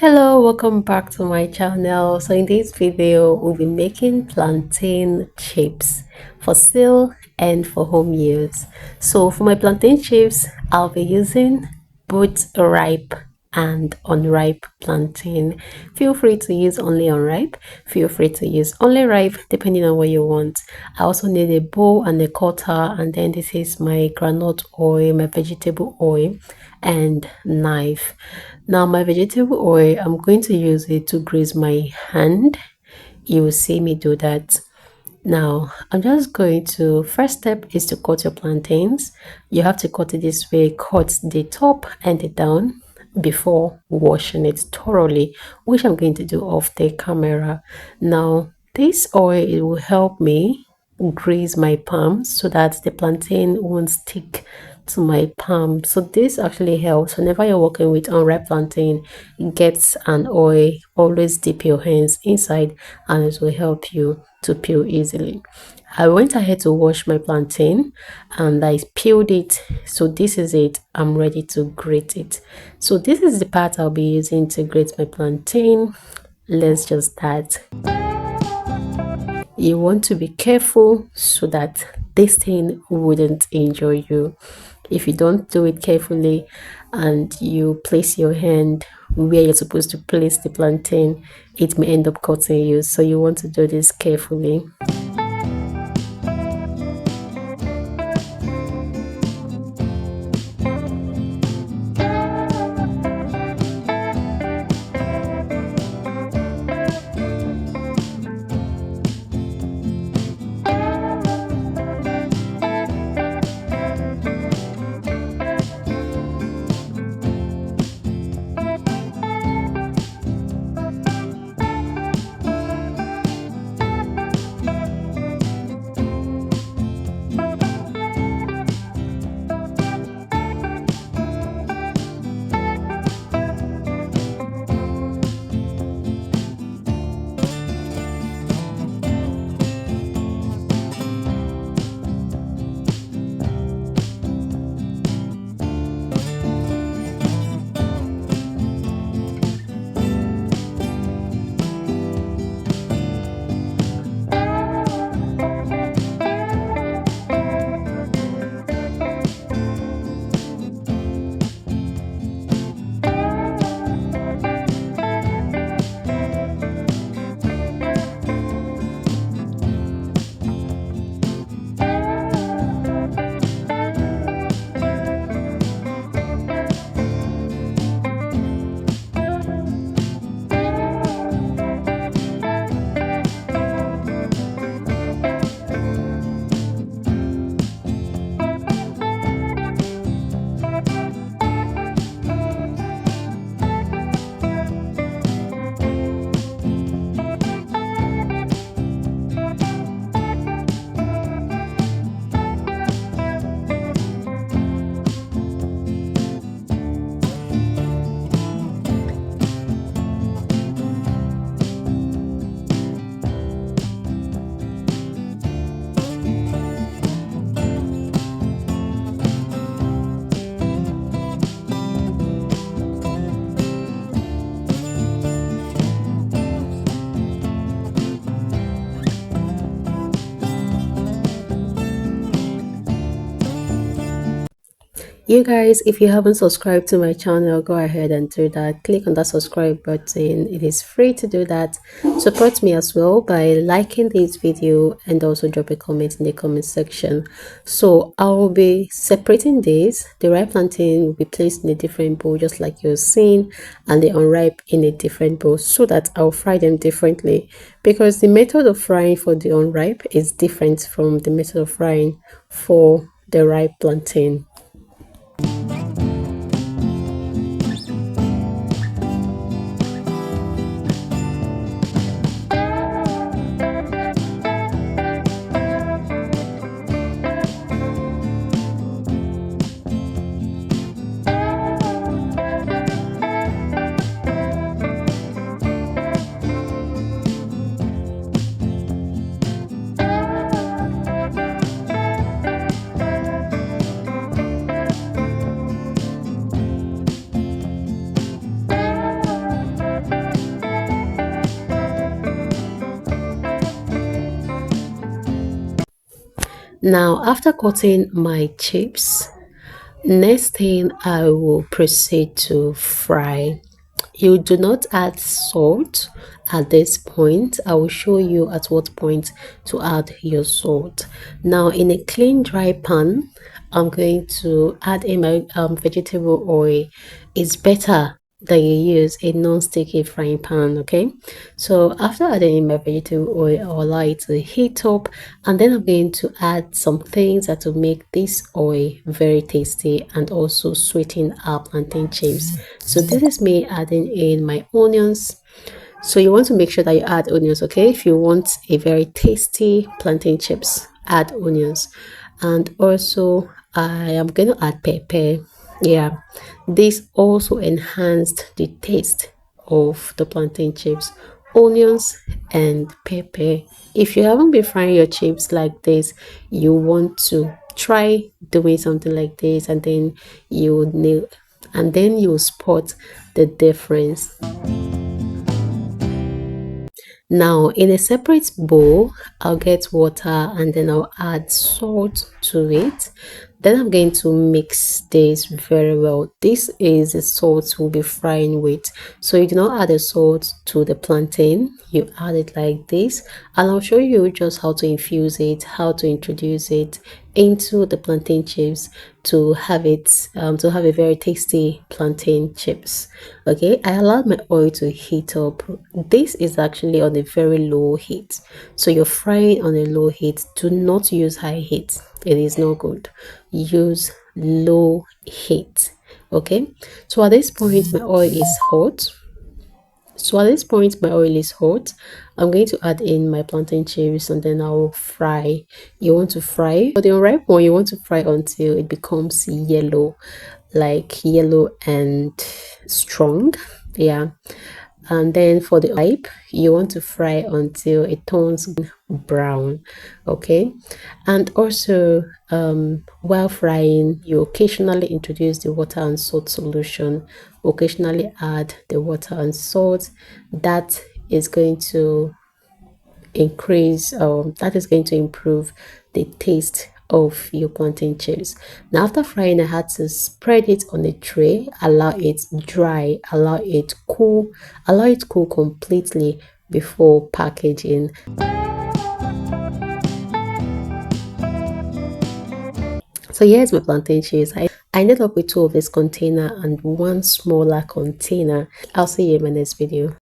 Hello, welcome back to my channel. So in this video, we'll be making plantain chips for sale and for home use. So for my plantain chips, I'll be using both ripe and unripe plantain. Feel free to use only unripe. Feel free to use only ripe, depending on what you want. I also need a bowl and a cutter, and then this is my groundnut oil, my vegetable oil, and knife. Now my vegetable oil, I'm going to use it to grease my hand. You will see me do that. Now I'm just going to, first step is to cut your plantains. You have to cut it this way, cut the top and the down before washing it thoroughly, which I'm going to do off the camera. Now this oil, it will help me grease my palm so that the plantain won't stick to my palm. So this actually helps whenever you're working with unripe plantain. Get an oil, always dip your hands inside, and it will help you to peel easily. I went ahead to wash my plantain and I peeled it. So this is it. I'm ready to grate it. So this is the part I'll be using to grate my plantain. Let's just start. You want to be careful so that this thing wouldn't injure you. If you don't do it carefully and you place your hand where you're supposed to place the plantain, it may end up cutting you. So you want to do this carefully. You guys, if you haven't subscribed to my channel, go ahead and do that. Click on that subscribe button. It is free to do that. Support me as well by liking this video and also drop a comment in the comment section. So I will be separating this. The ripe plantain will be placed in a different bowl, just like you're seeing, and the unripe in a different bowl, so that I'll fry them differently, because the method of frying for the unripe is different from the method of frying for the ripe plantain. Now, after cutting my chips, next thing I will proceed to fry. You do not add salt at this point. I will show you at what point to add your salt. Now, in a clean dry pan, I'm going to add in my vegetable oil. It's better that you use a non-sticky frying pan. Okay, so after adding in my vegetable oil, I'll allow it to heat up, and then I'm going to add some things that will make this oil very tasty and also sweeten our plantain chips. So this is me adding in my onions. So you want to make sure that you add onions, okay? If you want a very tasty plantain chips, add onions. And also I am going to add pepper. Yeah, this also enhanced the taste of the plantain chips. Onions and pepper. If you haven't been frying your chips like this, you want to try doing something like this, and then you nail, and then you spot the difference. Now, in a separate bowl, I'll get water and then I'll add salt to it. Then I'm going to mix this very well. This is the salt we'll be frying with. So you do not add the salt to the plantain. You add it like this. And I'll show you just how to infuse it, how to introduce it into the plantain chips to have it to have a very tasty plantain chips. Okay, I allowed my oil to heat up. This is actually on a very low heat, so you're frying on a low heat. Do not use high heat, it is no good. Use low heat. Okay, so at this point my oil is hot. I'm going to add in my plantain chips and then I'll fry. You want to fry for the unripe one, you want to fry until it becomes yellow, like yellow and strong. Yeah, and then for the ripe, you want to fry until it turns brown. Okay, and also while frying, you occasionally introduce the water and salt solution. Occasionally add the water and salt. That is going to that is going to improve the taste of your plantain chips. Now after frying, I had to spread it on a tray, allow it dry, allow it cool completely before packaging. So here's my plantain chips. I ended up with two of this container and one smaller container. I'll see you in my next video.